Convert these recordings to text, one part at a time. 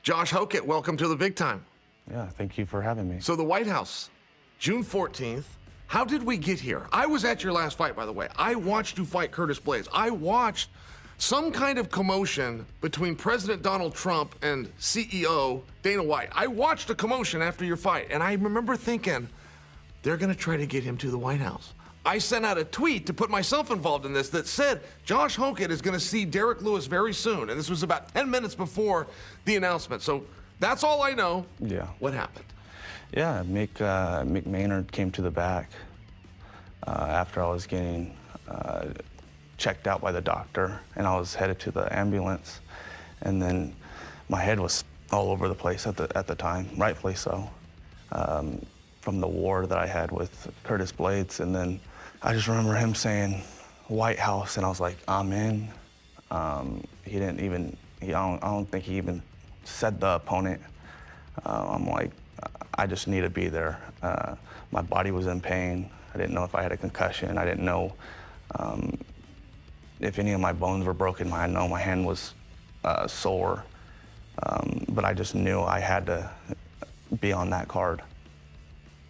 Josh Hokit, welcome to the big time. Yeah, thank you for having me. So the White House, June 14th. How did we get here? I was at your last fight, by the way. I watched you fight Curtis Blaydes. I watched some kind of commotion between President Donald Trump and CEO Dana White. I watched a commotion after your fight, and I remember thinking, they're gonna try to get him to the White House. I sent out a tweet to put myself involved in this that said, Josh Hokit is gonna see Derrick Lewis very soon. And this was about 10 minutes before the announcement. So that's all I know. Yeah. What happened? Yeah, Mick Maynard came to the back after I was getting checked out by the doctor, and I was headed to the ambulance. And then my head was all over the place at the time, rightfully so, from the war that I had with Curtis Blaydes. And then I just remember him saying White House, and I was like, I'm in. He didn't even, I don't think he even said the opponent. I'm like, I just need to be there. My body was in pain. I didn't know if I had a concussion. I didn't know if any of my bones were broken. I know my hand was sore, but I just knew I had to be on that card.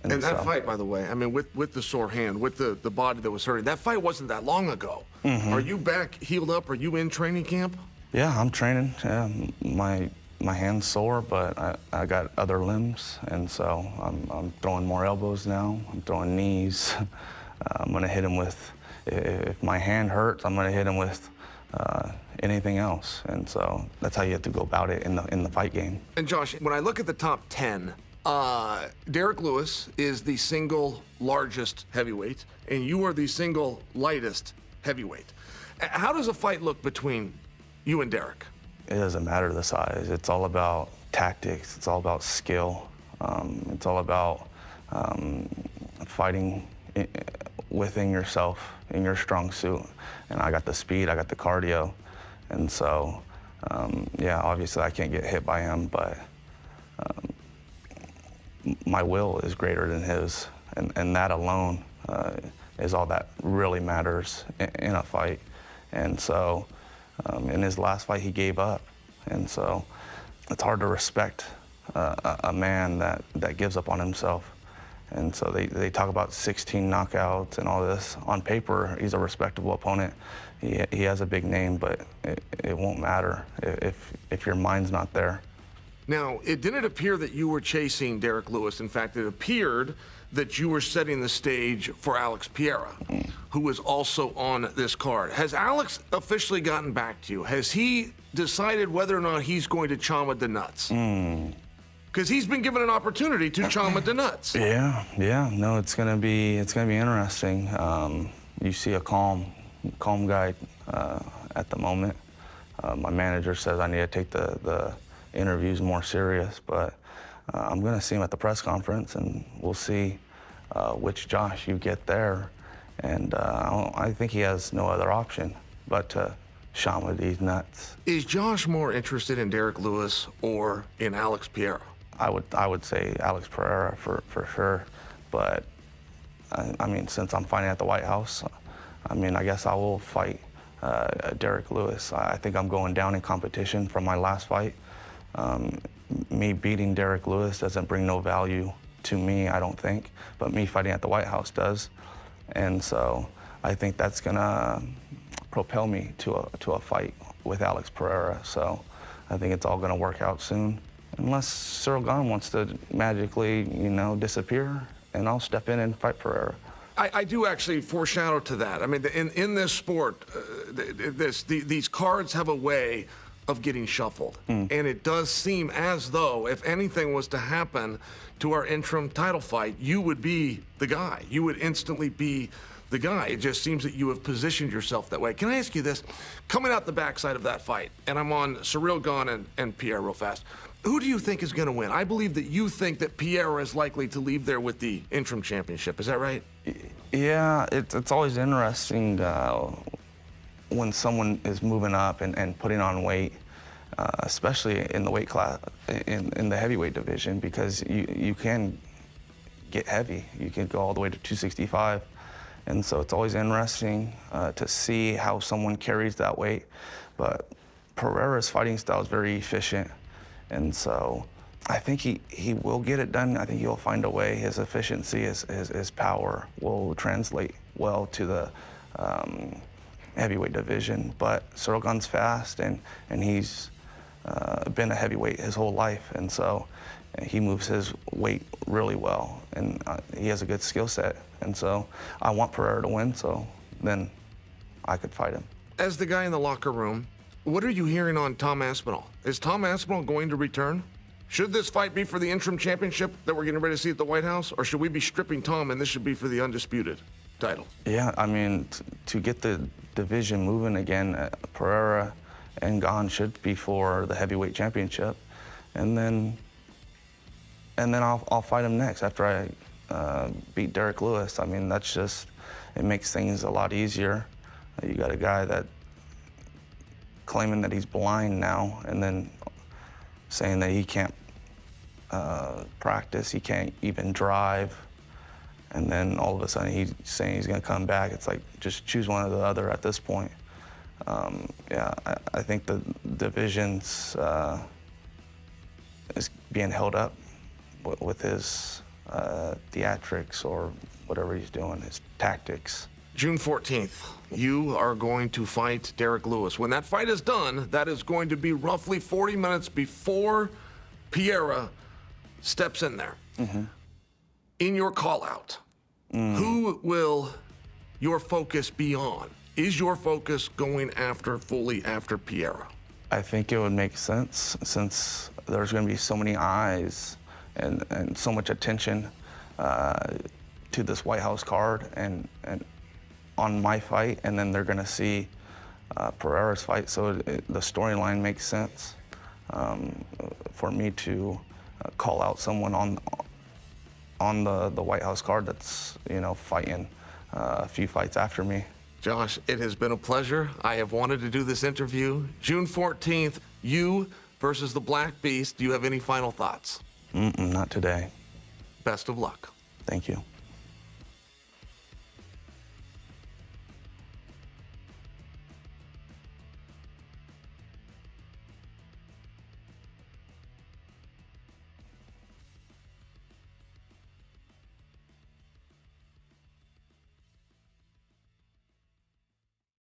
And that fight, by the way, I mean, with the sore hand, with the body that was hurting, that fight wasn't that long ago. Mm-hmm. Are you back healed up? Are you in training camp? Yeah, I'm training. Yeah, my hand's sore, but I got other limbs, and so I'm throwing more elbows now. I'm throwing knees. I'm gonna hit him with, if my hand hurts, I'm gonna hit him with anything else. And so that's how you have to go about it in the fight game. And Josh, when I look at the top 10, Derrick Lewis is the single largest heavyweight, and you are the single lightest heavyweight. How does a fight look between you and Derrick? It doesn't matter the size. It's all about tactics. It's all about skill. It's all about fighting within yourself, in your strong suit. And I got the speed, I got the cardio. And so, yeah, obviously I can't get hit by him, but my will is greater than his. And that alone is all that really matters in a fight. And so, in his last fight, he gave up. And so it's hard to respect a man that gives up on himself. And so they talk about 16 knockouts and all this. On paper, he's a respectable opponent. He has a big name, but it won't matter if your mind's not there. Now, it didn't appear that you were chasing Derrick Lewis. In fact, it appeared that you were setting the stage for Alex Pereira, who was also on this card. Has Alex officially gotten back to you? Has he decided whether or not he's going to chama the nuts? Because he's been given an opportunity to chama the nuts. Yeah. No, it's gonna be interesting. You see a calm guy at the moment. My manager says I need to take the interviews more serious, but I'm gonna see him at the press conference, and we'll see which Josh you get there. And I think he has no other option but to shama these nuts. Is Josh more interested in Derrick Lewis or in Alex Pereira? I would say Alex Pereira for sure, but I mean, since I'm fighting at the White House, I mean, I guess I will fight Derrick Lewis. I think I'm going down in competition from my last fight. Me beating Derrick Lewis doesn't bring no value to me, I don't think, but me fighting at the White House does. And so I think that's gonna propel me to a fight with Alex Pereira. So I think it's all gonna work out soon. Unless Cyril Gahn wants to magically, disappear, and I'll step in and fight Pereira. I do actually foreshadow to that. I mean, in this sport, these cards have a way of getting shuffled. And it does seem as though if anything was to happen to our interim title fight, you would be the guy. You would instantly be the guy. It just seems that you have positioned yourself that way. Can I ask you this? Coming out the backside of that fight, and I'm on Cyril Gahn and Pierre real fast, who do you think is going to win? I believe that you think that Pierre is likely to leave there with the interim championship. Is that right? Yeah, it's always interesting when someone is moving up and putting on weight, especially in the weight class, in the heavyweight division, because you can get heavy. You can go all the way to 265. And so it's always interesting to see how someone carries that weight. But Pereira's fighting style is very efficient. And so I think he will get it done. I think he'll find a way. His efficiency, his power will translate well to the heavyweight division. But Sorogan's fast, and he's been a heavyweight his whole life. And so he moves his weight really well, and he has a good skill set. And so I want Pereira to win, so then I could fight him. As the guy in the locker room, what are you hearing on Tom Aspinall? Is Tom Aspinall going to return? Should this fight be for the interim championship that we're getting ready to see at the White House, or should we be stripping Tom and this should be for the undisputed title? Yeah, I mean, to get the division moving again, Pereira and Gane should be for the heavyweight championship, and then I'll fight him next after I beat Derrick Lewis. I mean, that's just, it makes things a lot easier. You got a guy that claiming that he's blind now, and then saying that he can't practice, he can't even drive, and then all of a sudden he's saying he's going to come back. It's like, just choose one or the other at this point. Yeah, I think the division's is being held up with his theatrics or whatever he's doing, his tactics. June 14th, you are going to fight Derrick Lewis. When that fight is done, that is going to be roughly 40 minutes before Pereira steps in there. Mm-hmm. In your call-out, who will your focus be on? Is your focus going fully after Pereira? I think it would make sense, since there's going to be so many eyes and so much attention to this White House card and on my fight, and then they're going to see Pereira's fight. So the storyline makes sense for me to call out someone on the White House card that's, you know, fighting a few fights after me. Josh, it has been a pleasure. I have wanted to do this interview. June 14th, you versus the Black Beast. Do you have any final thoughts? Not today. Best of luck. Thank you.